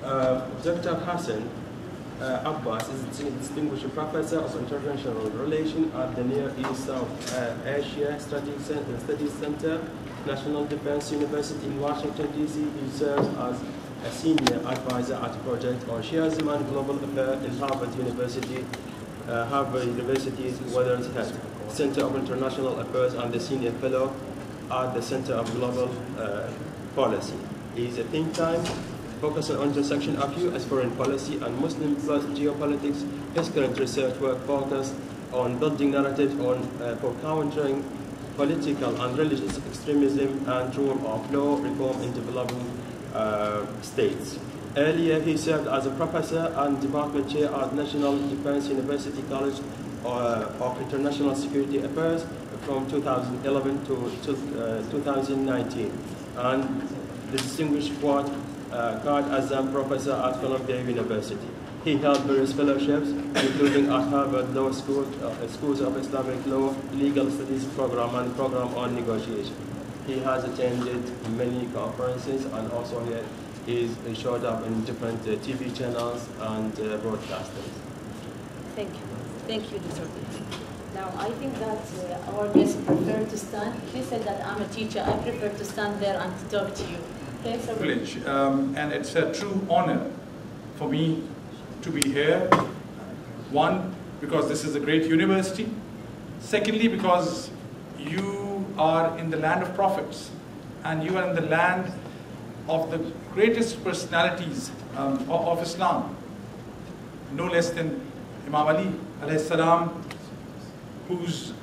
Dr. Hussain Abbas is a distinguished professor of international relations at the Near East South Asia Studies Center, National Defense University in Washington, D.C. He serves as a senior advisor at Project on Shiism and Global Affairs in Harvard University's Weathers Head Center of International Affairs and the senior fellow at the Center of Global Policy. He is a think tank focusing on intersection of U.S. foreign policy and Muslim plus geopolitics. His current research work focused on building narratives for countering political and religious extremism and rule of law reform in developing states. Earlier, he served as a professor and department chair at National Defense University College of International Security Affairs from 2011 to 2019, and the distinguished card as a professor at Columbia University. He held various fellowships, including at Harvard Law School, Schools of Islamic Law, Legal Studies Program, and Program on Negotiation. He has attended many conferences, and also he showed up in different TV channels and broadcasters. Thank you. Thank you, Dr. Now, I think that our guests prefer to stand. He said that I'm a teacher. I prefer to stand there and to talk to you. Okay, so privilege, and it's a true honor for me to be here. One, because this is a great university. Secondly, because you are in the land of prophets, and you are in the land of the greatest personalities of Islam, no less than Imam Ali alayhi salam, who's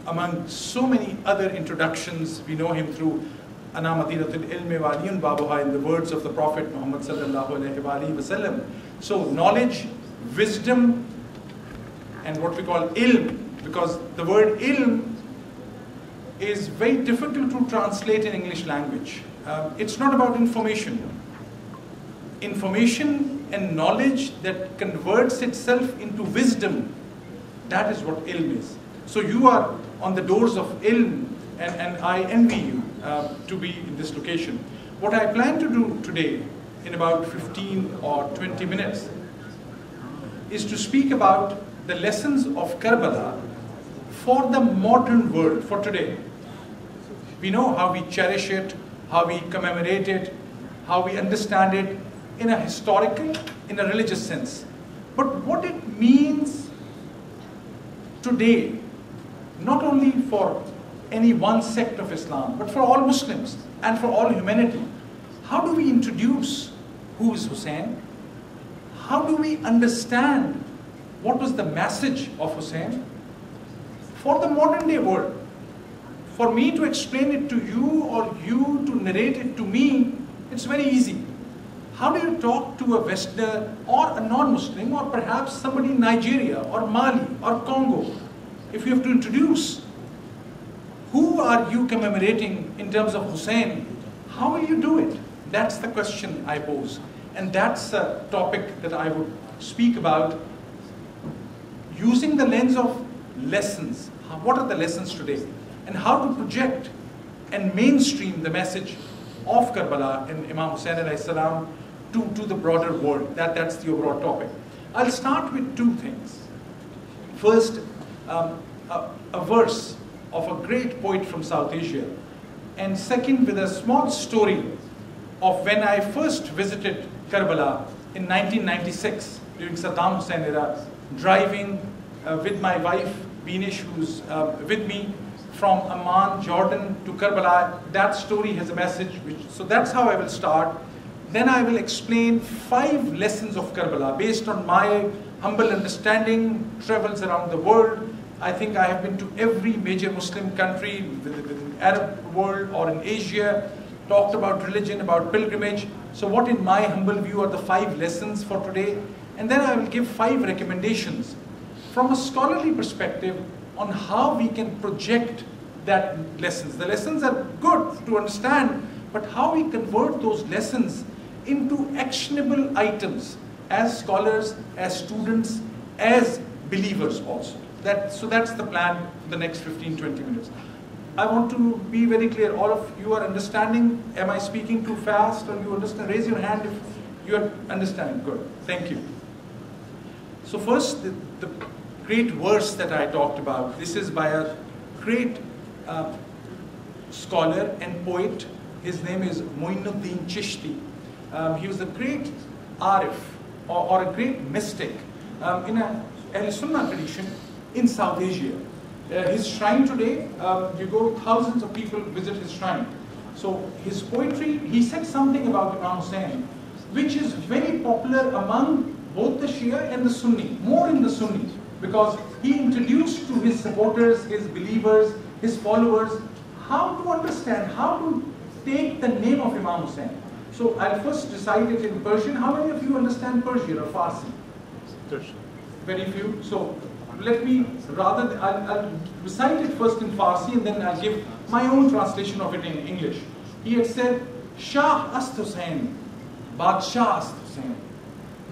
among so many other introductions. We know him through Ana Madinatul Ilmi wa Aliyun Babuha, in the words of the Prophet Muhammad sallallahu alayhi wa sallam. So knowledge, wisdom, and what we call ilm, because the word ilm is very difficult to translate in English language. It's not about information. Information and knowledge that converts itself into wisdom, that is what ilm is. So you are on the doors of ilm, and I envy you to be in this location. What I plan to do today, in about 15 or 20 minutes, is to speak about the lessons of Karbala for the modern world, for today. We know how we cherish it, how we commemorate it, how we understand it in a historical, in a religious sense. But what it means today, not only for any one sect of Islam, but for all Muslims and for all humanity. How do we introduce who is Hussain? How do we understand what was the message of Hussain for the modern day world? For me to explain it to you, or you to narrate it to me, it's very easy. How do you talk to a Westerner or a non-Muslim, or perhaps somebody in Nigeria or Mali or Congo? If you have to introduce who are you commemorating in terms of Hussain, how will you do it? That's the question I pose. And that's a topic that I would speak about using the lens of lessons. What are the lessons today? And how to project and mainstream the message of Karbala and Imam Hussain alayhi salam to the broader world. That's the overall topic. I'll start with two things. First, a verse of a great poet from South Asia, and second, with a small story of when I first visited Karbala in 1996 during Saddam Hussein era, driving with my wife Beenish, who's with me, from Amman, Jordan to Karbala. That story has a message, so that's how I will start. Then I will explain 5 lessons of Karbala based on my humble understanding, travels around the world. I think I have been to every major Muslim country within the Arab world or in Asia, talked about religion, about pilgrimage. So what in my humble view are the 5 lessons for today? And then I will give 5 recommendations from a scholarly perspective on how we can project that lessons. The lessons are good to understand, but how we convert those lessons into actionable items as scholars, as students, as believers also. So that's the plan for the next 15-20 minutes. I want to be very clear. All of you are understanding. Am I speaking too fast? Or you understand? Raise your hand if You are understanding? Good. Thank you. So first, the great verse that I talked about, this is by a great scholar and poet. His name is Muinuddin Chishti. He was a great arif, or a great mystic in a Ahl Sunnah tradition in South Asia. His shrine today, you go, thousands of people visit his shrine. So his poetry, he said something about Imam Hussain, which is very popular among both the Shia and the Sunni, more in the Sunni, because he introduced to his supporters, his believers, his followers, how to understand, how to take the name of Imam Hussain. So I'll first recite it in Persian. How many of you understand Persian or Farsi? Persian. Very few. So let me, I'll recite it first in Farsi and then I'll give my own translation of it in English. He had said, Shah ast Hussain, Badshah ast Hussain,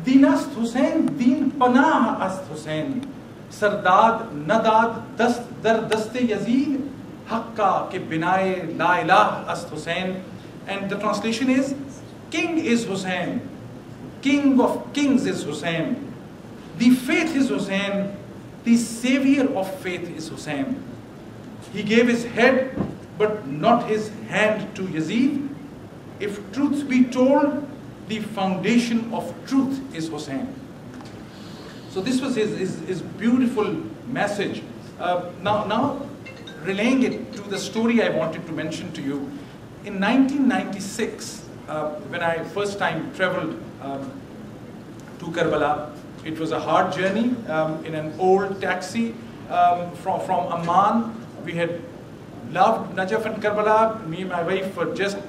Din ast Hussain, Din Panah ast Hussain, Sardad Nadad Dar Daste Yazid, Hakka ke binaye la ilah ast Hussain. And the translation is, King is Hussain, King of kings is Hussain, the faith is Hussain, the savior of faith is Hussain. He gave his head, but not his hand to Yazid. If truth be told, the foundation of truth is Hussain. So this was his beautiful message. Now relaying it to the story I wanted to mention to you. In 1996, when I first time traveled to Karbala, it was a hard journey in an old taxi from Amman. We had loved Najaf and Karbala. Me and my wife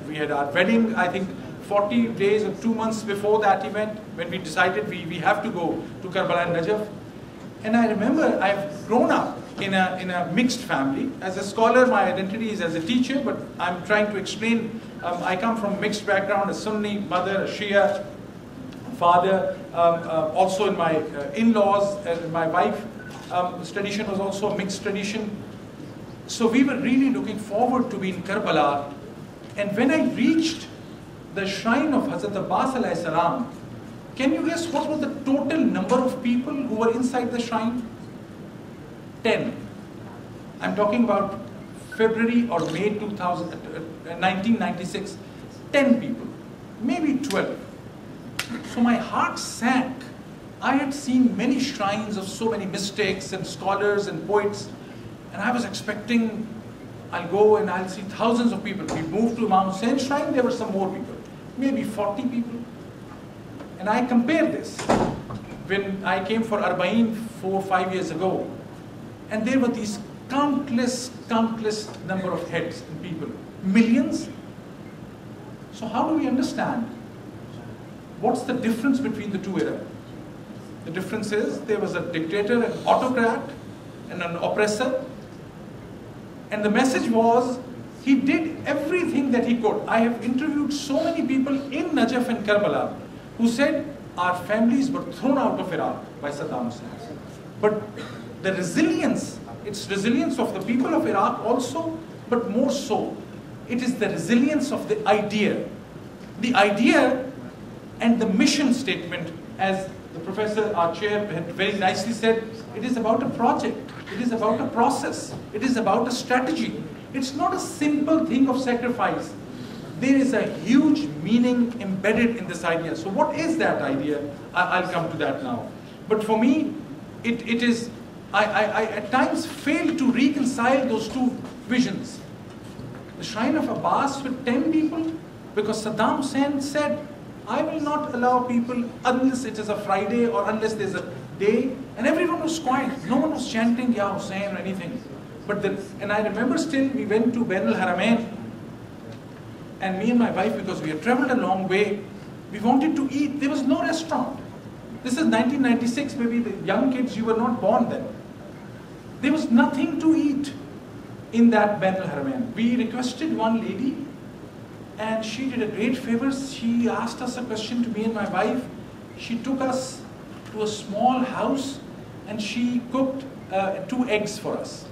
we had our wedding, I think 40 days or 2 months before that event, when we decided we have to go to Karbala and Najaf. And I remember I've grown up in a mixed family. As a scholar, my identity is as a teacher, but I'm trying to explain, I come from a mixed background, a Sunni mother, a Shia father, also in my in-laws, and my wife's tradition was also a mixed tradition. So we were really looking forward to be in Karbala. And when I reached the shrine of Hazrat Abbas alayhi salam, can you guess what was the total number of people who were inside the shrine? 10. I'm talking about February or May 1996. 10 people, maybe 12. So my heart sank. I had seen many shrines of so many mystics and scholars and poets, and I was expecting I'll go and I'll see thousands of people. We moved to Imam Hussein's shrine, there were some more people, maybe 40 people. And I compare this when I came for Arba'in 4 or 5 years ago, and there were these countless number of heads and people, millions. So how do we understand? What's the difference between the two eras? The difference is there was a dictator, an autocrat, and an oppressor. And the message was, he did everything that he could. I have interviewed so many people in Najaf and Karbala who said, our families were thrown out of Iraq by Saddam Hussein. But the resilience, it's resilience of the people of Iraq also, but more so, it is the resilience of the idea. The idea and the mission statement, as the professor, our chair, had very nicely said, it is about a project, it is about a process, it is about a strategy. It's not a simple thing of sacrifice. There is a huge meaning embedded in this idea. So what is that idea? I'll come to that now. But for me, it is, I at times fail to reconcile those two visions. The shrine of Abbas with 10 people, because Saddam Hussein said, I will not allow people unless it is a Friday or unless there's a day, and everyone was quiet. No one was chanting Ya Hussain or anything. And I remember still, we went to Bain al-Haramain, and me and my wife, because we had traveled a long way, we wanted to eat. There was no restaurant. This is 1996, maybe the young kids, you were not born then. There was nothing to eat in that Bain al-Haramain. We requested one lady, and she did a great favor. She asked us a question to me and my wife. She took us to a small house and she cooked 2 eggs for us.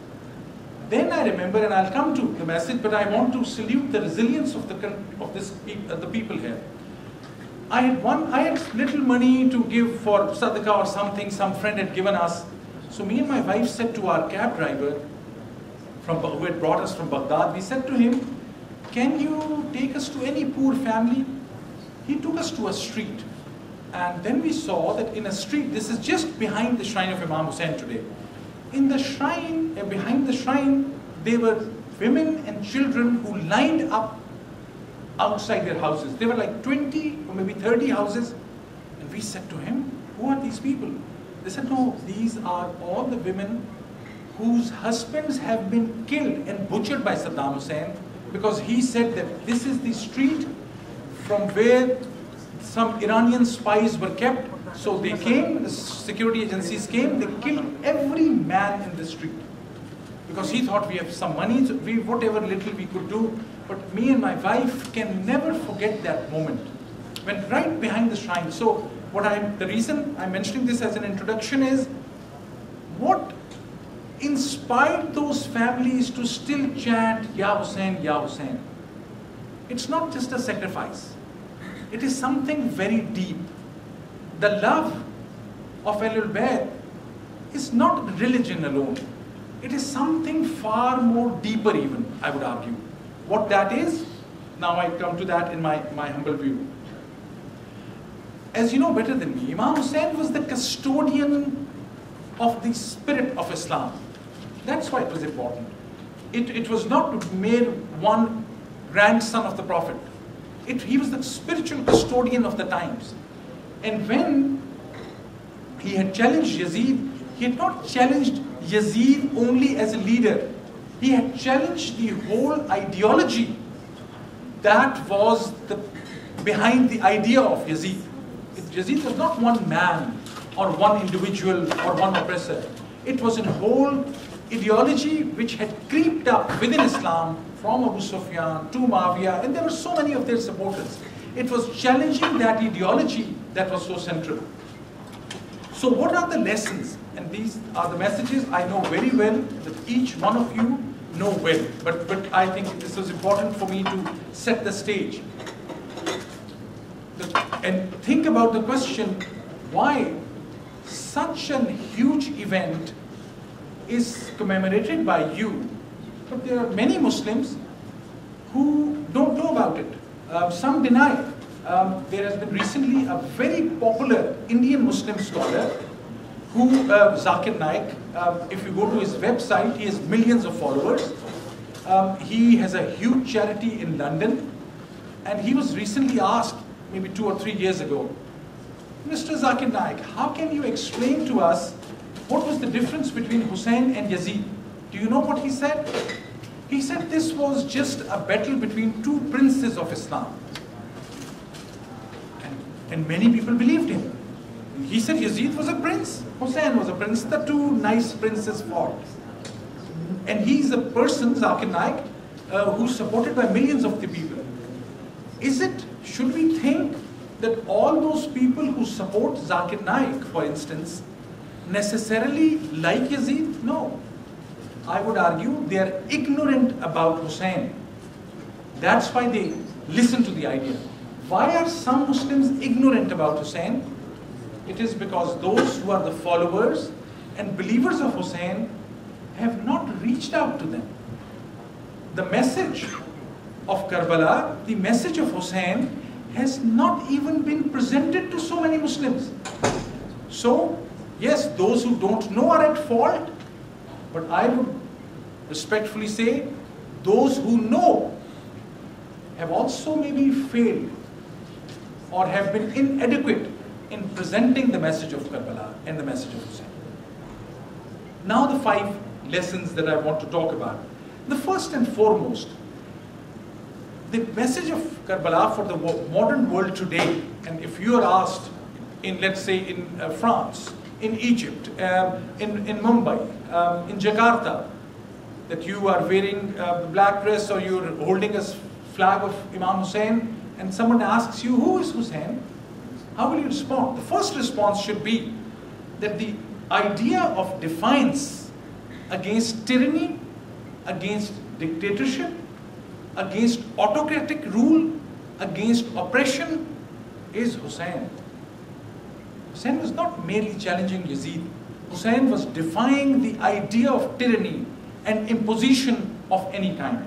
Then I remember, and I'll come to the message, but I want to salute the resilience of the people here. I had little money to give for sadaqah or something some friend had given us. So me and my wife said to our cab driver who had brought us from Baghdad, we said to him, can you take us to any poor family? He took us to a street. And then we saw that in a street, this is just behind the shrine of Imam Hussain today. In the shrine, behind the shrine, there were women and children who lined up outside their houses. There were like 20 or maybe 30 houses. And we said to him, who are these people? They said, no, these are all the women whose husbands have been killed and butchered by Saddam Hussein, because he said that this is the street from where some Iranian spies were kept. So they came, the security agencies came, they killed every man in the street. Because he thought we have some money, so whatever little we could do. But me and my wife can never forget that moment. When right behind the shrine. So the reason I'm mentioning this as an introduction is, what inspired those families to still chant, Ya Hussain, Ya Hussain? It's not just a sacrifice. It is something very deep. The love of Ahlul Bayt is not religion alone. It is something far more deeper even, I would argue. What that is, now I come to that in my humble view. As you know better than me, Imam Hussain was the custodian of the spirit of Islam. That's why it was important. It was not mere one grandson of the Prophet. He was the spiritual custodian of the times. And when he had challenged Yazid, he had not challenged Yazid only as a leader. He had challenged the whole ideology that was behind the idea of Yazid. Yazid was not one man or one individual or one oppressor. It was a whole ideology which had creeped up within Islam from Abu Sufyan to Muawiyah, and there were so many of their supporters. It was challenging that ideology that was so central. So what are the lessons? And these are the messages I know very well, that each one of you know well. But I think this was important for me to set the stage. And think about the question, why such a huge event is commemorated by you, but there are many Muslims who don't know about it. Some deny it. There has been recently a very popular Indian Muslim scholar who, Zakir Naik, if you go to his website, he has millions of followers. He has a huge charity in London, and he was recently asked, maybe 2 or 3 years ago, Mr. Zakir Naik, how can you explain to us what was the difference between Hussain and Yazid? Do you know what he said? He said this was just a battle between two princes of Islam. And many people believed him. He said Yazid was a prince, Hussain was a prince, the two nice princes fought. And he's a person, Zakir Naik, who's supported by millions of the people. Should we think that all those people who support Zakir Naik, for instance, necessarily like Yazid? No. I would argue they are ignorant about Hussain. That's why they listen to the idea. Why are some Muslims ignorant about Hussain? It is because those who are the followers and believers of Hussain have not reached out to them. The message of Karbala, the message of Hussain, has not even been presented to so many Muslims. So, yes, those who don't know are at fault, but I would respectfully say, those who know have also maybe failed or have been inadequate in presenting the message of Karbala and the message of Hussain. Now the 5 lessons that I want to talk about. The first and foremost, the message of Karbala for the modern world today, and if you are asked in, let's say, in France, in Egypt, in Mumbai, in Jakarta, that you are wearing the black dress or you're holding a flag of Imam Hussain, and someone asks you, who is Hussain? How will you respond? The first response should be that the idea of defiance against tyranny, against dictatorship, against autocratic rule, against oppression, is Hussain? Hussain was not merely challenging Yazid. Hussain was defying the idea of tyranny and imposition of any kind.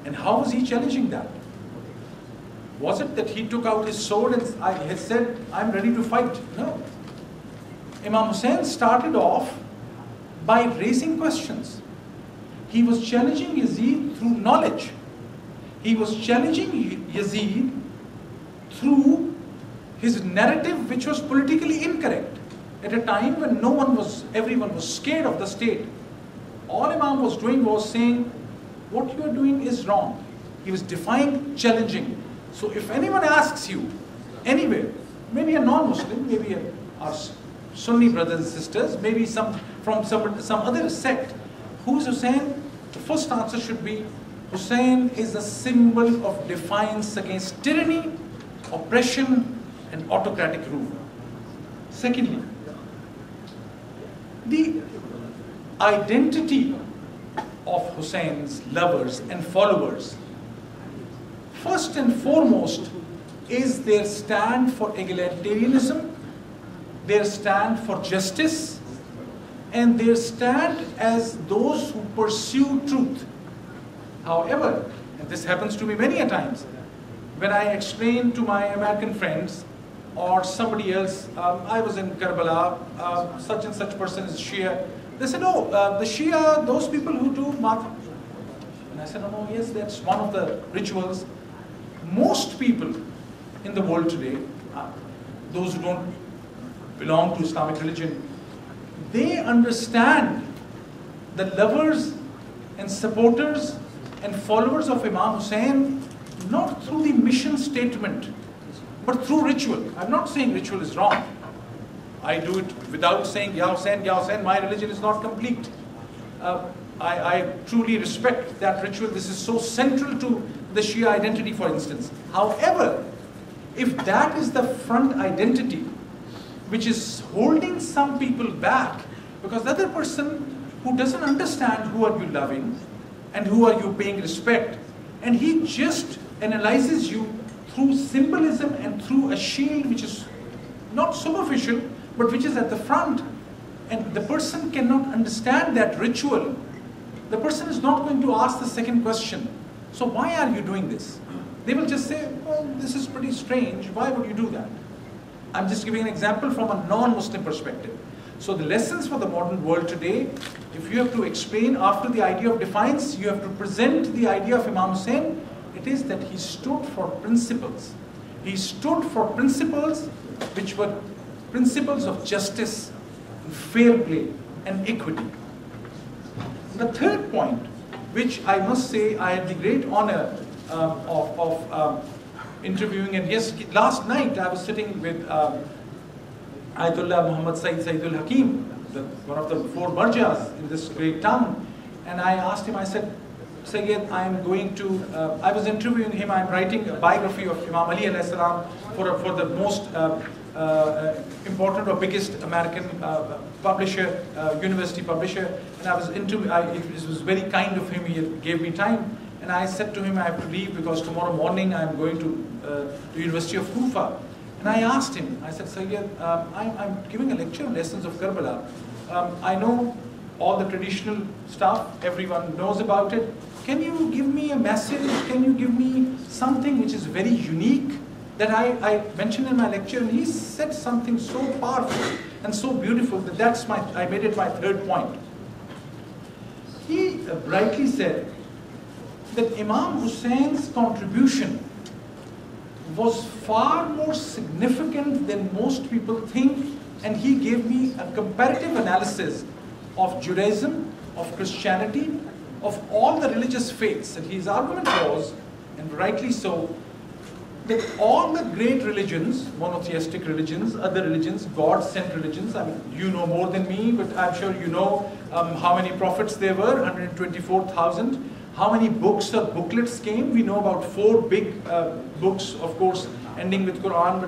And how was he challenging that? Was it that he took out his sword and he said, I'm ready to fight? No. Imam Hussain started off by raising questions. He was challenging Yazid through knowledge. He was challenging Yazid through his narrative, which was politically incorrect. At a time when everyone was scared of the state. All Imam was doing was saying, what you are doing is wrong. He was defying, challenging. So if anyone asks you, anywhere, maybe a non-Muslim, maybe our Sunni brothers and sisters, maybe from some other sect, who's Hussain? The first answer should be, Hussain is a symbol of defiance against tyranny, oppression, and autocratic rule. Secondly, the identity of Hussain's lovers and followers, first and foremost, is their stand for egalitarianism, their stand for justice, and their stand as those who pursue truth. However, and this happens to me many a times, when I explain to my American friends or somebody else, I was in Karbala, such and such person is Shia. They said, oh, the Shia, those people who do Mata. And I said, oh, yes, that's one of the rituals. Most people in the world today, those who don't belong to Islamic religion, they understand the lovers and supporters and followers of Imam Hussain not through the mission statement, but through ritual. I'm not saying ritual is wrong. I do it without saying, Ya Hussain, my religion is not complete. I truly respect that ritual. This is so central to the Shia identity, for instance. However, if that is the front identity, which is holding some people back, because the other person who doesn't understand who are you loving and who are you paying respect, and he just analyzes you through symbolism and through a shield which is not superficial, but which is at the front, and the person cannot understand that ritual, the person is not going to ask the second question. So why are you doing this? They will just say, oh, this is pretty strange, why would you do that? I'm just giving an example from a non-Muslim perspective. So the lessons for the modern world today, if you have to explain after the idea of defiance, you have to present the idea of Imam Hussain, it is that he stood for principles. He stood for principles which were principles of justice, fair play, and equity. The third point, which I must say I had the great honor of interviewing, and yes, last night I was sitting with Ayatollah Muhammad Sayyidul Hakim, one of the 4 marjas in this great town, and I asked him, I said, Sayyid, I was interviewing him, I'm writing a biography of Imam Ali alayhi salam for the most important or biggest American publisher, university publisher, and it was very kind of him, he gave me time, and I said to him, I have to leave because tomorrow morning I'm going to the University of Kufa. And I asked him, I said, Sayyid, I'm giving a lecture on lessons of Karbala. I know all the traditional stuff, everyone knows about it. Can you give me a message? Can you give me something which is very unique that I mentioned in my lecture? And he said something so powerful and so beautiful that I made it my third point. He rightly said that Imam Hussein's contribution was far more significant than most people think, and he gave me a comparative analysis of Judaism, of Christianity, of all the religious faiths. And his argument was, and rightly so, that all the great religions, monotheistic religions, other religions, God-sent religions, I mean, you know more than me, but I'm sure you know how many prophets there were, 124,000. How many books or booklets came? We know about 4 big books, of course, ending with Quran,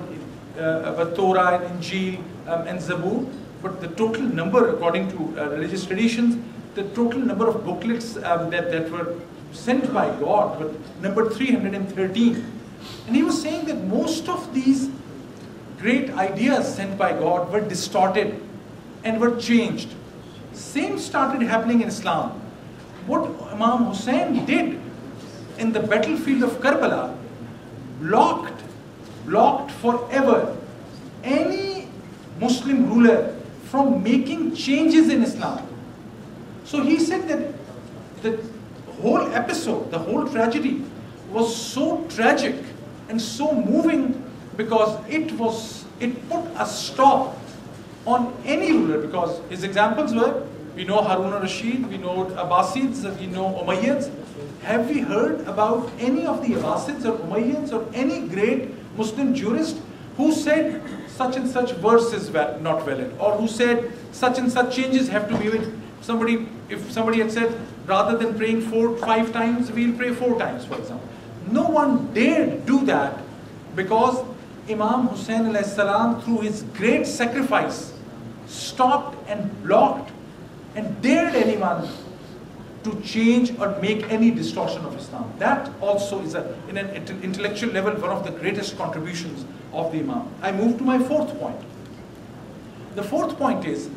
but Torah and Injil and Zabur. But the total number, according to religious traditions, the total number of booklets that were sent by God were numbered 313. And he was saying that most of these great ideas sent by God were distorted and were changed. Same started happening in Islam. What Imam Hussain did in the battlefield of Karbala blocked forever any Muslim ruler from making changes in Islam. So he said that the whole episode, the whole tragedy was so tragic and so moving because it put a stop on any ruler, because his examples were, we know Harun al-Rashid, we know Abbasids, we know Umayyads. Have we heard about any of the Abbasids or Umayyads or any great Muslim jurist who said such and such verse is not valid, or who said such and such changes have to be made? If somebody had said, rather than praying 5 times, we'll pray 4 times, for example. No one dared do that, because Imam Hussain alayhi salam, through his great sacrifice, stopped and blocked and dared anyone to change or make any distortion of Islam. That also is, in an intellectual level, one of the greatest contributions of the Imam. I move to my 4th point. The 4th point is,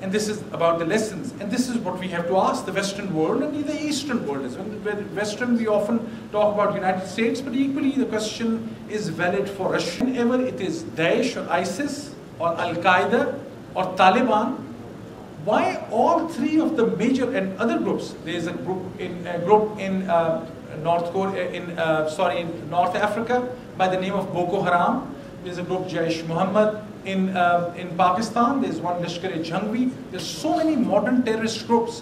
and this is about the lessons, and this is what we have to ask the Western world and the Eastern world as well. Western, we often talk about United States, but equally the question is valid for Russia. Whenever it is Daesh or ISIS or Al-Qaeda or Taliban, why all 3 of the major and other groups? There is a group in North Africa by the name of Boko Haram. There is a group Jaish Muhammad in Pakistan. There is one Lashkar-e-Jhangvi. There are so many modern terrorist groups.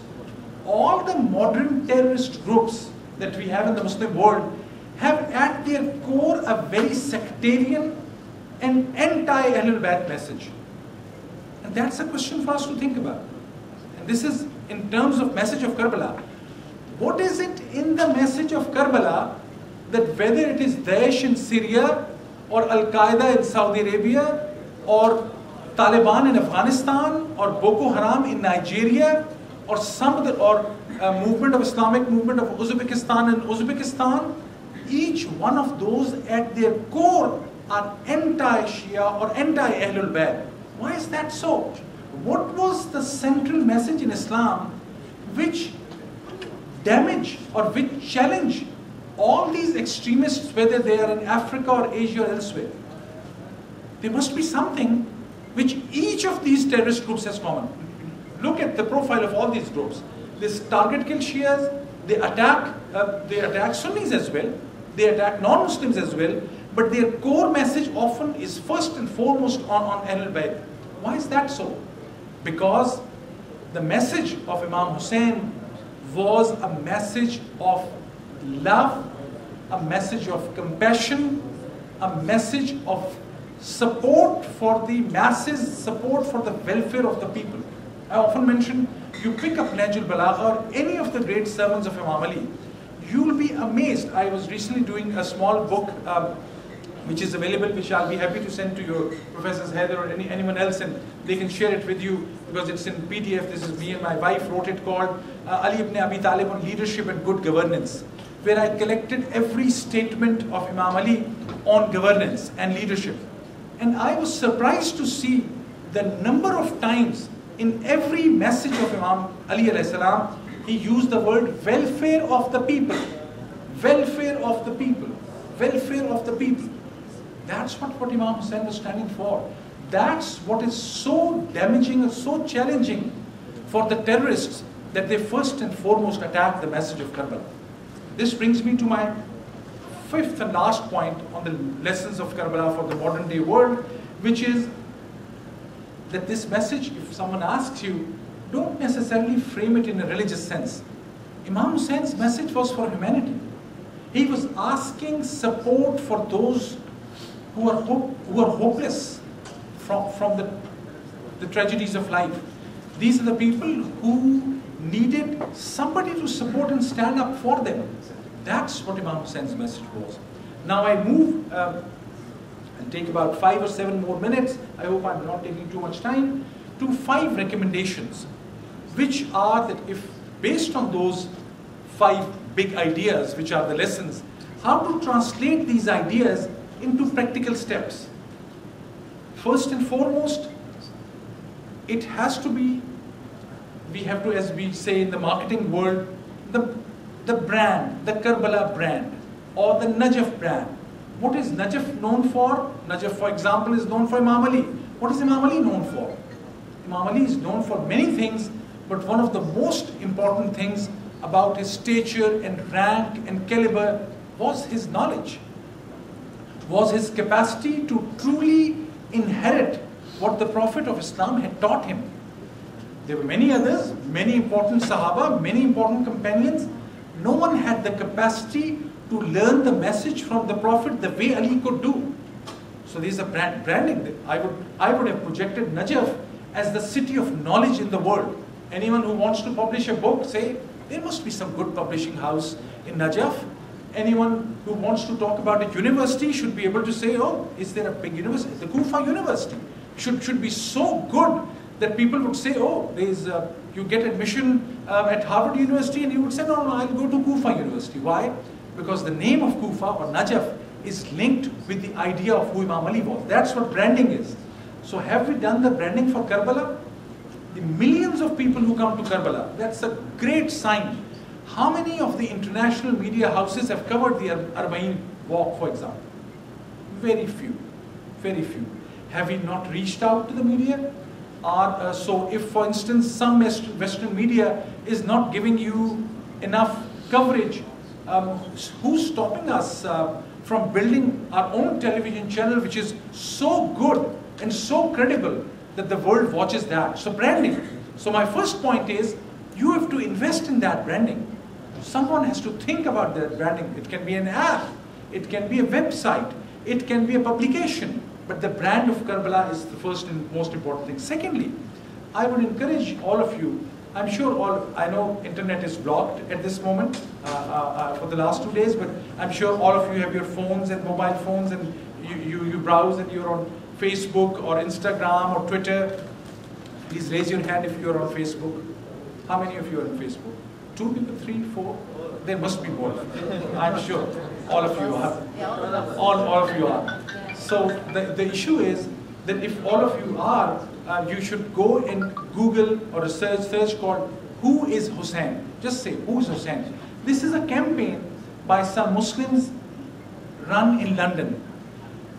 All the modern terrorist groups that we have in the Muslim world have at their core a very sectarian and anti-Ahlul Bayt message. And that's a question for us to think about. And this is in terms of message of Karbala. What is it in the message of Karbala that whether it is Daesh in Syria or Al-Qaeda in Saudi Arabia or Taliban in Afghanistan or Boko Haram in Nigeria or some other, or movement of Islamic movement of Uzbekistan in Uzbekistan, each one of those at their core are anti-Shia or anti-Ahlul Bayt. Why is that so? What was the central message in Islam which damage or which challenge all these extremists, whether they are in Africa or Asia or elsewhere? There must be something which each of these terrorist groups has common. Look at the profile of all these groups. They target kill Shias, they attack Sunnis as well, they attack non-Muslims as well, but their core message often is first and foremost on Ahlul Bayt. Why is that so? Because the message of Imam Hussain was a message of love, a message of compassion, a message of support for the masses, support for the welfare of the people. I often mention, you pick up Nahj al-Balagha or any of the great sermons of Imam Ali, you will be amazed. I was recently doing a small book which is available, which I'll be happy to send to your Professors Heather or anyone else, and they can share it with you because it's in PDF. This is me and my wife wrote it, called Ali ibn Abi Talib on Leadership and Good Governance, where I collected every statement of Imam Ali on governance and leadership. And I was surprised to see the number of times in every message of Imam Ali alayhi salam, he used the word welfare of the people, welfare of the people, welfare of the people. That's what Imam Hussain was standing for. That's what is so damaging and so challenging for the terrorists, that they first and foremost attack the message of Karbala. This brings me to my 5th and last point on the lessons of Karbala for the modern day world, which is that this message, if someone asks you, don't necessarily frame it in a religious sense. Imam Hussein's message was for humanity. He was asking support for those who are hopeless from the tragedies of life. These are the people who needed somebody to support and stand up for them. That's what Imam Hussein's message was. Now I move and take about 5 or 7 more minutes. I hope I'm not taking too much time, to 5 recommendations, which are that if based on those 5 big ideas, which are the lessons, how to translate these ideas into practical steps. First and foremost, it has to be, we have to, as we say in the marketing world, the brand, the Karbala brand, or the Najaf brand. What is Najaf known for? Najaf, for example, is known for Imam Ali. What is Imam Ali known for? Imam Ali is known for many things, but one of the most important things about his stature and rank and caliber was his knowledge, was his capacity to truly inherit what the Prophet of Islam had taught him. There were many others, many important Sahaba, many important companions. No one had the capacity to learn the message from the Prophet the way Ali could do. So there's a branding. I would have projected Najaf as the city of knowledge in the world. Anyone who wants to publish a book, say, there must be some good publishing house in Najaf. Anyone who wants to talk about a university should be able to say, oh, is there a big university? The Kufa University should be so good that people would say, oh, you get admission at Harvard University, and you would say, no, I'll go to Kufa University. Why? Because the name of Kufa or Najaf is linked with the idea of who Imam Ali was. That's what branding is. So have we done the branding for Karbala? The millions of people who come to Karbala, that's a great sign. How many of the international media houses have covered the Arba'in walk, for example? Very few, very few. Have we not reached out to the media? So if, for instance, some Western media is not giving you enough coverage, who's stopping us from building our own television channel, which is so good and so credible that the world watches that? So branding. So my first point is, you have to invest in that branding. Someone has to think about that branding. It can be an app, it can be a website, it can be a publication, but the brand of Karbala is the first and most important thing. Secondly, I would encourage all of you, I'm sure I know internet is blocked at this moment for the last 2 days, but I'm sure all of you have your phones and mobile phones, and you browse and you're on Facebook or Instagram or Twitter. Please raise your hand if you're on Facebook. How many of you are on Facebook? 2 people, 3, 4? There must be more. I'm sure all of you are. All of you are. So the issue is that if all of you are, you should go and Google or a search called Who is Hussain? Just say, who is Hussain? This is a campaign by some Muslims run in London.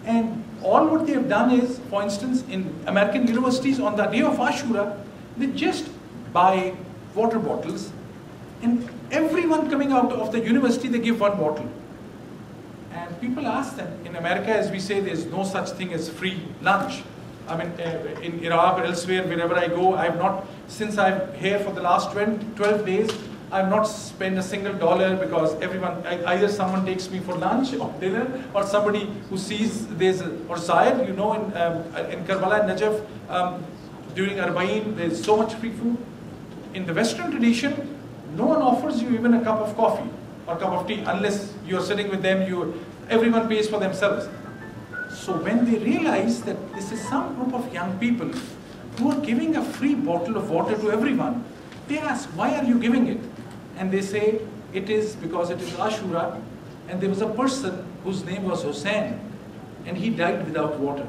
And all what they have done is, for instance, in American universities on the day of Ashura, they just buy water bottles, and everyone coming out of the university, they give one bottle. And people ask them, in America, as we say, there's no such thing as free lunch. I mean, in Iraq or elsewhere, wherever I go, I have not, since I'm here for the last 12 days, I have not spent a single dollar, because everyone, either someone takes me for lunch or dinner, or somebody who sees there's, or Zahir, you know, in Karbala and Najaf, during Arba'in, there's so much free food. In the Western tradition, no one offers you even a cup of coffee or cup of tea unless you're sitting with them, everyone pays for themselves. So when they realize that this is some group of young people who are giving a free bottle of water to everyone, they ask, why are you giving it? And they say, it is because it is Ashura, and there was a person whose name was Hussain, and he died without water.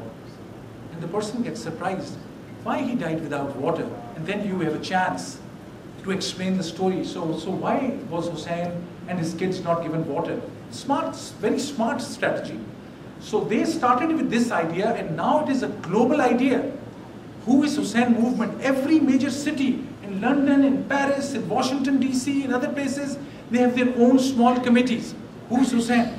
And the person gets surprised, why he died without water? And then you have a chance to explain the story. So why was Hussain and his kids not given water? Smart, very smart strategy. So they started with this idea, and now it is a global idea. Who is Hussain movement? Every major city, in London, in Paris, in Washington DC, in other places, they have their own small committees. Who is Hussain?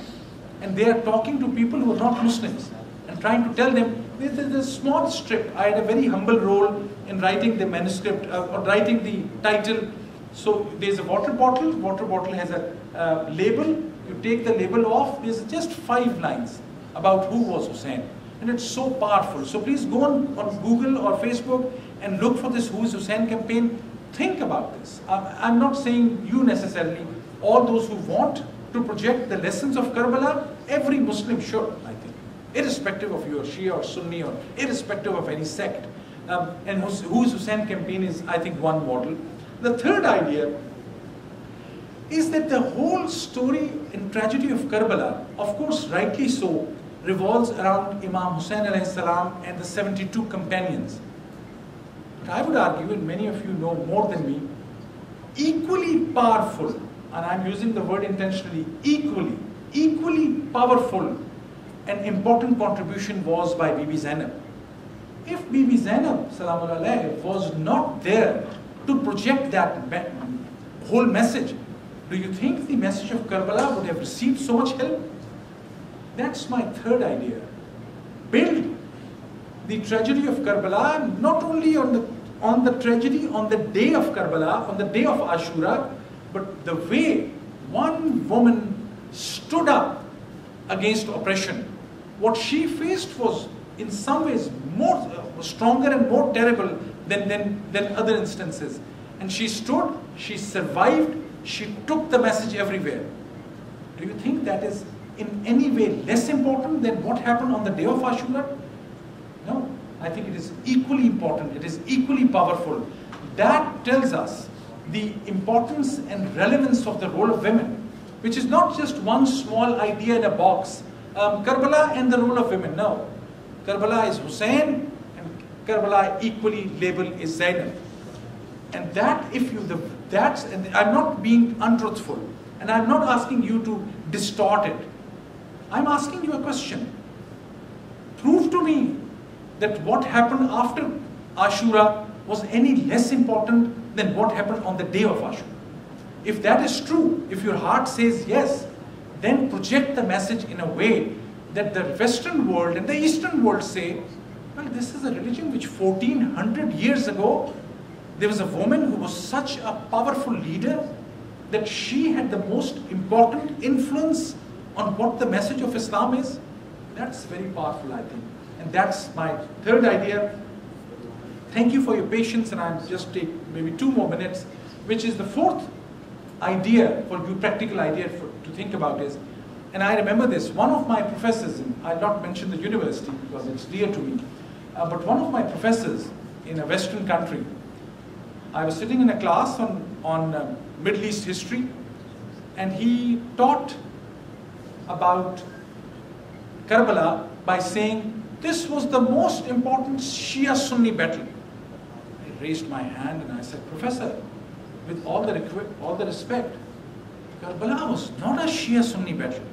And they are talking to people who are not Muslims and trying to tell them, there's a small strip. I had a very humble role in writing the manuscript, or writing the title. So there's a water bottle has a label. You take the label off, there's just 5 lines about who was Hussain. And it's so powerful. So please go on Google or Facebook and look for this Who is Hussain campaign. Think about this. I'm not saying you necessarily. All those who want to project the lessons of Karbala, every Muslim should, I think. Irrespective of your Shia or Sunni, or irrespective of any sect. And Who is Hussain campaign is, I think, one model. The third idea is that the whole story and tragedy of Karbala, of course rightly so, revolves around Imam Hussain alayhi salam and the 72 companions. But I would argue, and many of you know more than me, equally powerful, and I'm using the word intentionally, equally powerful and important contribution was by Bibi Zainab. If Bibi Zainab salamullah alayhi was not there to project that whole message, do you think the message of Karbala would have received so much help? That's my third idea. Build the tragedy of Karbala not only on the tragedy on the day of Karbala, on the day of Ashura, but the way one woman stood up against oppression. What she faced was in some ways more stronger and more terrible than other instances. And she stood, she survived, she took the message everywhere. Do you think that is in any way less important than what happened on the day of Ashura? No, I think it is equally important, it is equally powerful. That tells us the importance and relevance of the role of women, which is not just one small idea in a box. Karbala and the role of women, no. Karbala is Hussain, and Karbala equally labeled is Zainab. And that, and I'm not being untruthful, and I'm not asking you to distort it. I'm asking you a question. Prove to me that what happened after Ashura was any less important than what happened on the day of Ashura. If that is true, if your heart says yes, then project the message in a way that the Western world and the Eastern world say, well, this is a religion which 1400 years ago, there was a woman who was such a powerful leader that she had the most important influence on what the message of Islam is. That's very powerful, I think. And that's my third idea. Thank you for your patience, and I'll just take maybe 2 more minutes, which is the fourth idea for you, practical idea to think about is, and I remember this, one of my professors, and I'll not mention the university because it's dear to me, but one of my professors in a Western country, I was sitting in a class on Middle East history, and he taught about Karbala by saying, this was the most important Shia-Sunni battle. I raised my hand and I said, Professor, with all the respect, Karbala was not a Shia-Sunni battle.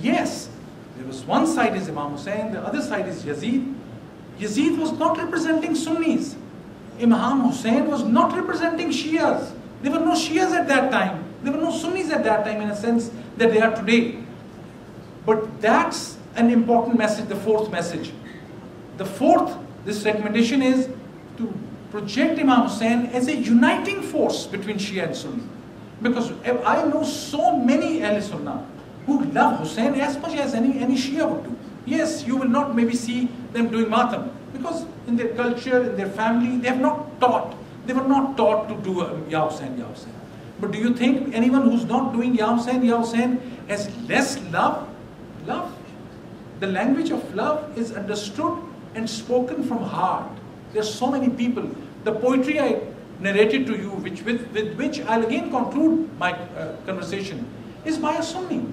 Yes, there was one side is Imam Hussain, the other side is Yazid. Yazid was not representing Sunnis. Imam Hussain was not representing Shias. There were no Shias at that time. There were no Sunnis at that time in a sense that they are today. But that's an important message, the fourth message. The fourth, this recommendation is to project Imam Hussain as a uniting force between Shia and Sunni. Because I know so many Ahl Sunnah who love Hussain as much as any Shia would do. Yes, you will not maybe see them doing matam, because in their culture, in their family, they have not taught. They were not taught to do Ya Hussain, Ya Hussain. But do you think anyone who's not doing Ya Hussain, Ya Hussain has less love? Love. The language of love is understood and spoken from heart. There are so many people. The poetry I narrated to you, with which I'll again conclude my conversation, is by a Sunni.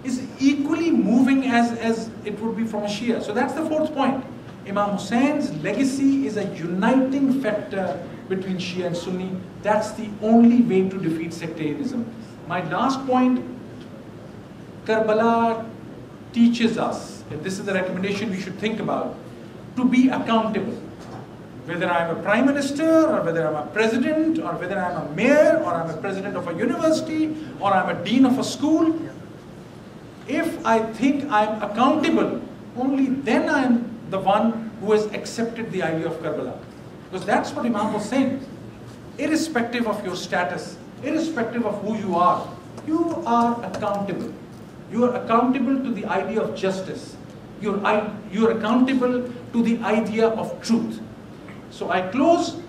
Is equally moving as it would be from a Shia. So that's the fourth point. Imam Hussein's legacy is a uniting factor between Shia and Sunni. That's the only way to defeat sectarianism. My last point, Karbala teaches us, and this is the recommendation we should think about, to be accountable. Whether I'm a prime minister, or whether I'm a president, or whether I'm a mayor, or I'm a president of a university, or I'm a dean of a school, if I think I'm accountable, only then I'm the one who has accepted the idea of Karbala. Because that's what Imam was saying. Irrespective of your status, irrespective of who you are accountable. You are accountable to the idea of justice. You're accountable to the idea of truth. So I close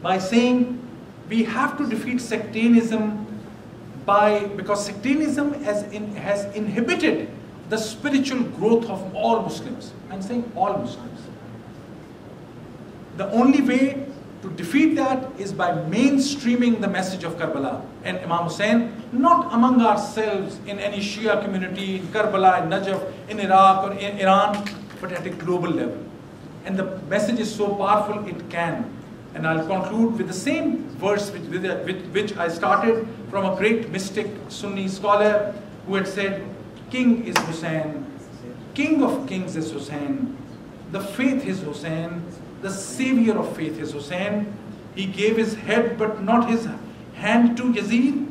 by saying we have to defeat sectarianism because sectarianism has inhibited the spiritual growth of all Muslims. I'm saying all Muslims. The only way To defeat that is by mainstreaming the message of Karbala and Imam Hussain, not among ourselves in any Shia community, in Karbala, in Najaf, in Iraq or in Iran, but at a global level. And the message is so powerful it can. And I'll conclude with the same verse with which I started, from a great mystic Sunni scholar who had said, King is Hussain, King of kings is Hussain, the faith is Hussain, the savior of faith is Hussain. He gave his head but not his hand to Yazid.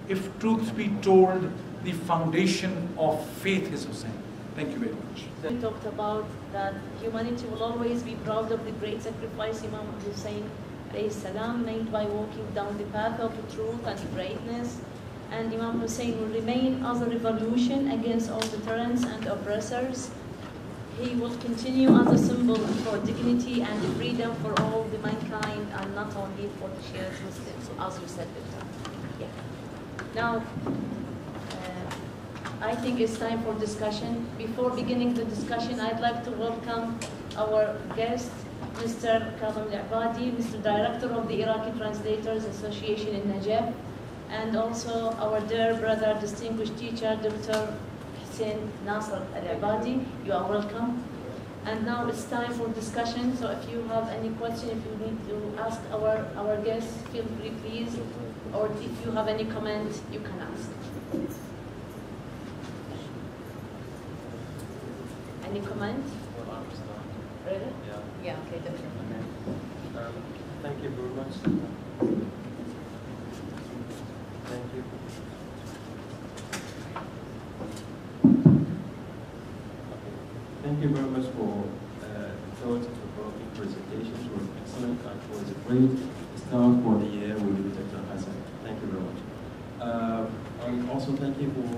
If truth be told, the foundation of faith is Hussain. Thank you very much. We talked about that humanity will always be proud of the great sacrifice Imam Hussain salam made by walking down the path of the truth and greatness. And Imam Hussain will remain as a revolution against all the tyrants and oppressors. He will continue as a symbol for dignity and freedom for all the mankind, and not only for the Shia Muslims, as you said before. Yeah. Now, I think it's time for discussion. Before beginning the discussion, I'd like to welcome our guest, Mr. Kazim Al-Abadi, Mr. Director of the Iraqi Translators Association in Najaf, and also our dear brother, distinguished teacher, Dr. Hussain Nasr Al-Abadi. You are welcome. And now it's time for discussion, so if you have any question, if you need to ask our guests, feel free, please. Or if you have any comment, you can ask. Any comment? Really? Yeah. Yeah, okay, definitely. Thank you very much. Thank you. Thank you very much for those provoking presentations. It was excellent and it was a great start for the year with Dr. Hussain. Thank you very much. And also thank you for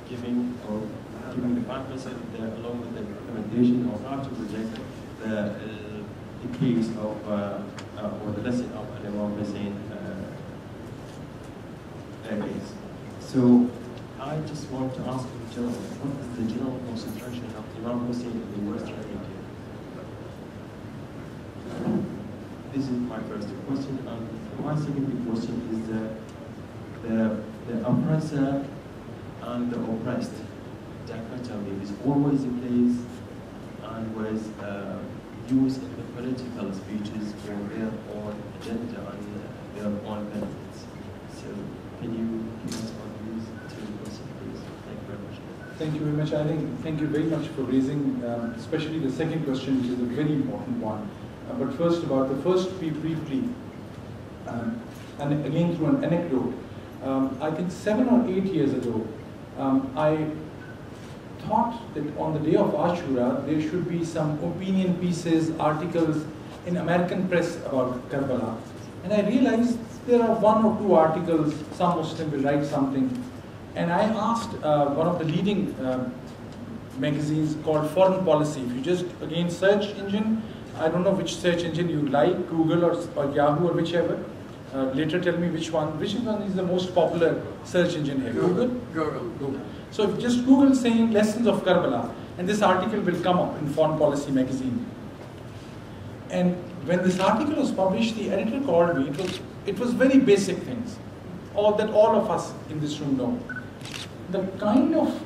giving the conference along with the recommendation of how to reject the case of or the lesson of Imam Hussain case. So I just want to ask in general, what is the general concentration of Imam Hussain in the Western India? This is my first question, and my second question is the oppressor and the oppressed dichotomy is always in place and was used in the political speeches for their own agenda and their own benefits. So can you give us on these two questions, please? Thank you very much. Thank you very much. I think thank you very much for raising, especially the second question, which is a very important one. But first, about the first, briefly, and again through an anecdote. I think 7 or 8 years ago, I thought that on the day of Ashura, there should be some opinion pieces, articles in American press about Karbala. And I realized there are 1 or 2 articles, some Muslim will write something. And I asked one of the leading magazines called Foreign Policy. If you just, again, search engine, I don't know which search engine you like, Google or Yahoo or whichever. Later tell me which one is the most popular search engine here. Google. So if just Google saying lessons of Karbala, and this article will come up in Foreign Policy magazine. And when this article was published, the editor called me. It was very basic things, all of us in this room know. The kind of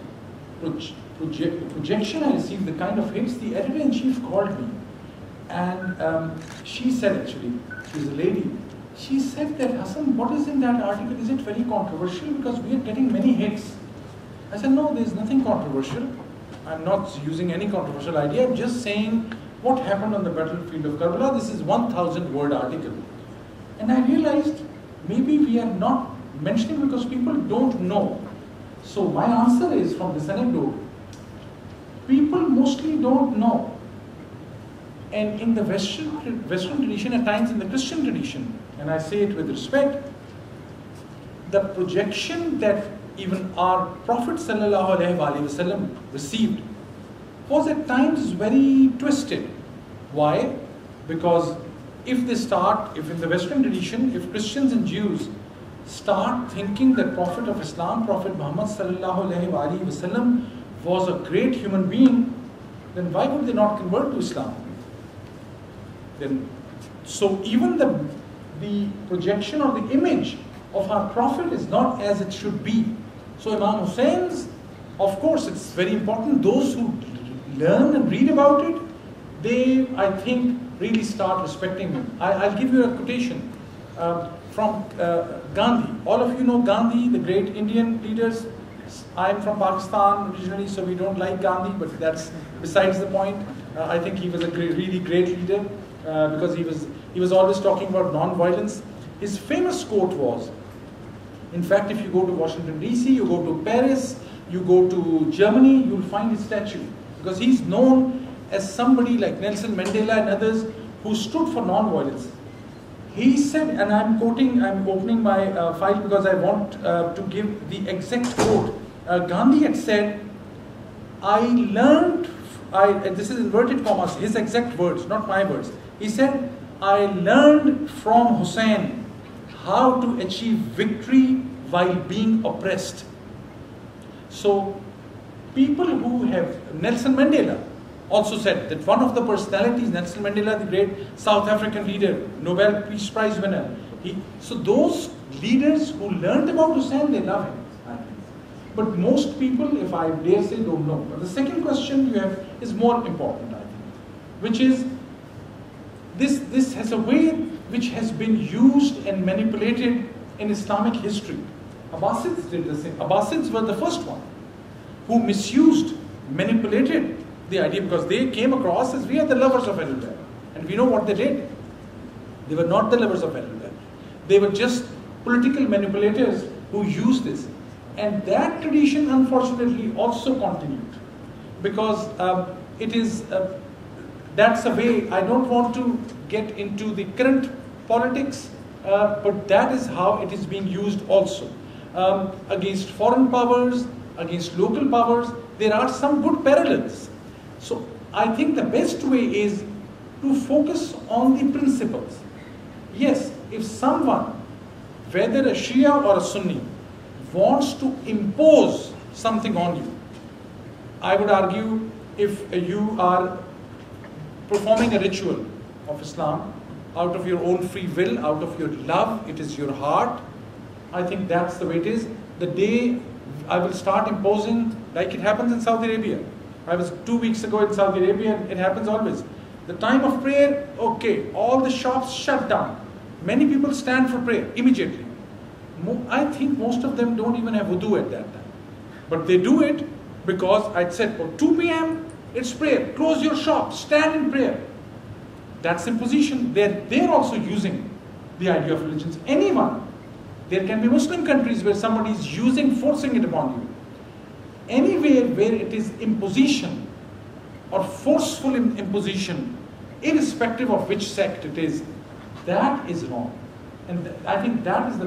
projection I received, the kind of hits, the editor-in-chief called me. And she said, actually, she's a lady, she said that, Hassan, what is in that article? Is it very controversial? Because we are getting many hits. I said, no, there's nothing controversial. I'm not using any controversial idea. I'm just saying what happened on the battlefield of Karbala. This is 1,000-word article. And I realized maybe we are not mentioning because people don't know. So my answer is from this anecdote, people mostly don't know. And in the Western tradition, at times in the Christian tradition, and I say it with respect, the projection that even our Prophet ﷺ received was at times very twisted. Why? Because if in the Western tradition, if Christians and Jews start thinking that Prophet of Islam, Prophet Muhammad ﷺ was a great human being, then why would they not convert to Islam? So even the projection or the image of our Prophet is not as it should be. So Imam Hussein's, of course, it's very important. Those who learn and read about it, they, I think, really start respecting him. I'll give you a quotation from Gandhi. All of you know Gandhi, the great Indian leaders. I'm from Pakistan originally, so we don't like Gandhi, but that's besides the point. I think he was a really great leader because he was always talking about non-violence. His famous quote was, in fact, if you go to Washington DC, you go to Paris, you go to Germany, you'll find his statue, because he's known as somebody like Nelson Mandela and others who stood for non-violence. He said, and I'm quoting, I'm opening my file because I want to give the exact quote. Gandhi had said, I learned, this is inverted commas, his exact words, not my words. He said, I learned from Hussain how to achieve victory while being oppressed. So people who have, Nelson Mandela also said that one of the personalities, Nelson Mandela, the great South African leader, Nobel Peace Prize winner, so those leaders who learned about Hussain, they love him, I think. But most people, if I dare say, don't know. But the second question you have is more important, I think, which is, this has a way which has been used and manipulated in Islamic history. Abbasids did the same. Abbasids were the first one who misused, manipulated the idea, because they came across as we are the lovers of Al-Bayt. And we know what they did. They were not the lovers of Al-Bayt. They were just political manipulators who used this. And that tradition, unfortunately, also continued. Because it is, that's a way, I don't want to get into the current politics, but that is how it is being used also. Against foreign powers, against local powers, there are some good parallels. So I think the best way is to focus on the principles. Yes, if someone, whether a Shia or a Sunni, wants to impose something on you, I would argue if you are performing a ritual of Islam out of your own free will, out of your love, it is your heart, I think that's the way it is. The day I will start imposing, like it happens in Saudi Arabia. I was 2 weeks ago in Saudi Arabia, and it happens always. The time of prayer, okay, all the shops shut down. Many people stand for prayer immediately. I think most of them don't even have wudu at that time. But they do it because I said, oh, 2 p.m., it's prayer. Close your shop, stand in prayer. That's imposition. They're also using the idea of religions. Anyone. There can be Muslim countries where somebody is forcing it upon you. Anywhere where it is imposition or forceful imposition, irrespective of which sect it is, that is wrong. And I think that is,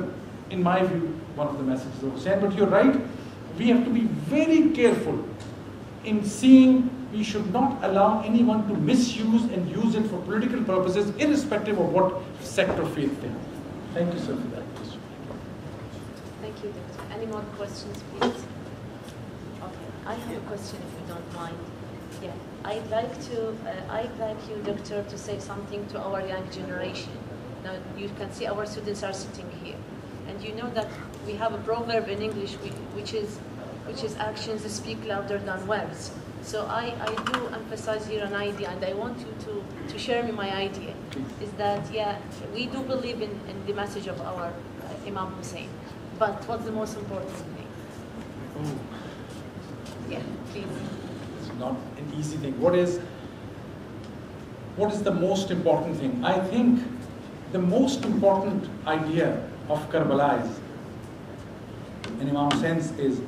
in my view, one of the messages of Hussain. But you're right, we have to be very careful in seeing we should not allow anyone to misuse and use it for political purposes, irrespective of what sect or faith they have. Thank you, sir, for that question. Thank you, Doctor. Any more questions, please? Okay, I have a question, if you don't mind. Yeah, I'd like you, Doctor, to say something to our young generation. Now, you can see our students are sitting here, and you know that we have a proverb in English which is actions speak louder than words. So I do emphasize here an idea, and I want you to share me my idea. Is that, yeah, we do believe in the message of our Imam Hussain, but what's the most important thing? Oh. Yeah, please. It's not an easy thing. What is the most important thing? I think the most important idea of Karbala is, in Imam Hussain's, is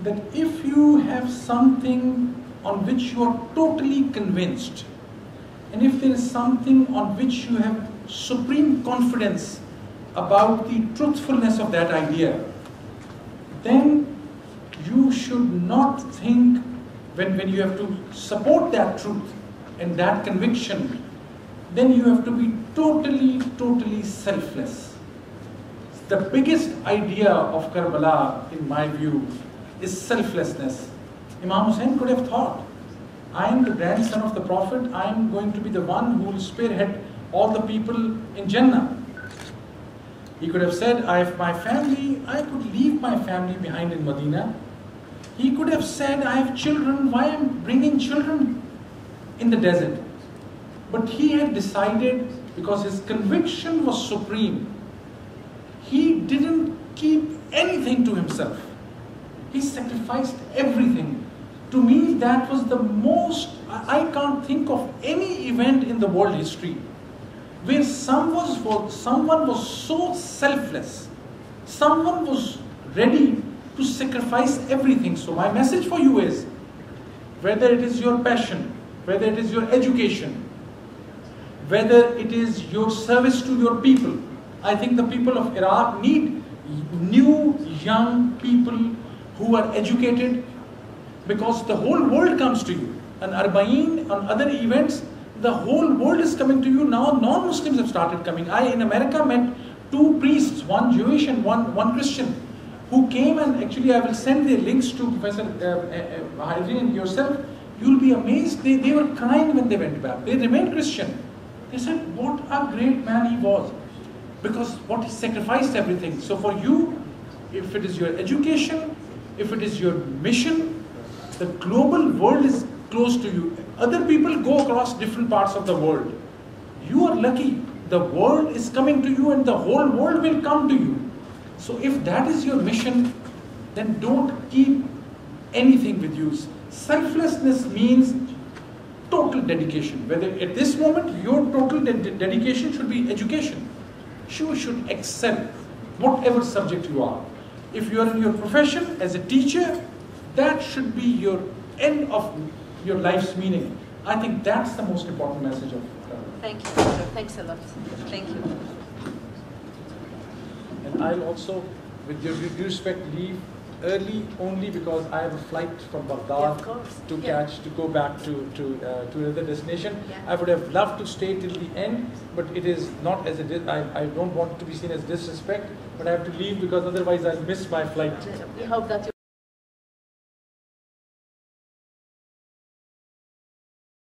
that if you have something on which you are totally convinced, and if there is something on which you have supreme confidence about the truthfulness of that idea, then you should not think, when you have to support that truth and that conviction, then you have to be totally selfless. The biggest idea of Karbala, in my view, is selflessness. Imam Hussain could have thought, I am the grandson of the Prophet, I am going to be the one who will spearhead all the people in Jannah. He could have said, I have my family, I could leave my family behind in Medina. He could have said, I have children, why am I bringing children in the desert? But he had decided, because his conviction was supreme, he didn't keep anything to himself. He sacrificed everything. To me, that was the most, I can't think of any event in the world history where someone was so selfless, someone was ready to sacrifice everything. So my message for you is, whether it is your passion, whether it is your education, whether it is your service to your people, I think the people of Iraq need new young people who are educated, because the whole world comes to you. On Arba'in, on other events, the whole world is coming to you. Now non-Muslims have started coming. I in America met 2 priests, one Jewish and one Christian, who came, and actually I will send their links to Professor Hussain and yourself. You'll be amazed. They were crying when they went back. They remained Christian. They said, what a great man he was, because what he sacrificed everything. So for you, if it is your education, if it is your mission, the global world is close to you. Other people go across different parts of the world. You are lucky. The world is coming to you and the whole world will come to you. So if that is your mission, then don't keep anything with you. Selflessness means total dedication. Whether at this moment your total dedication should be education. You should excel whatever subject you are. If you are in your profession as a teacher, that should be your end of your life's meaning. I think that's the most important message of Thank you, Doctor. Thanks a lot. Thank you. And I'll also, with your due respect, leave early only because I have a flight from Baghdad to catch, to go back to another destination. Yeah. I would have loved to stay till the end, but it is not as I don't want it to be seen as disrespect, but I have to leave because otherwise I'll miss my flight. We hope that you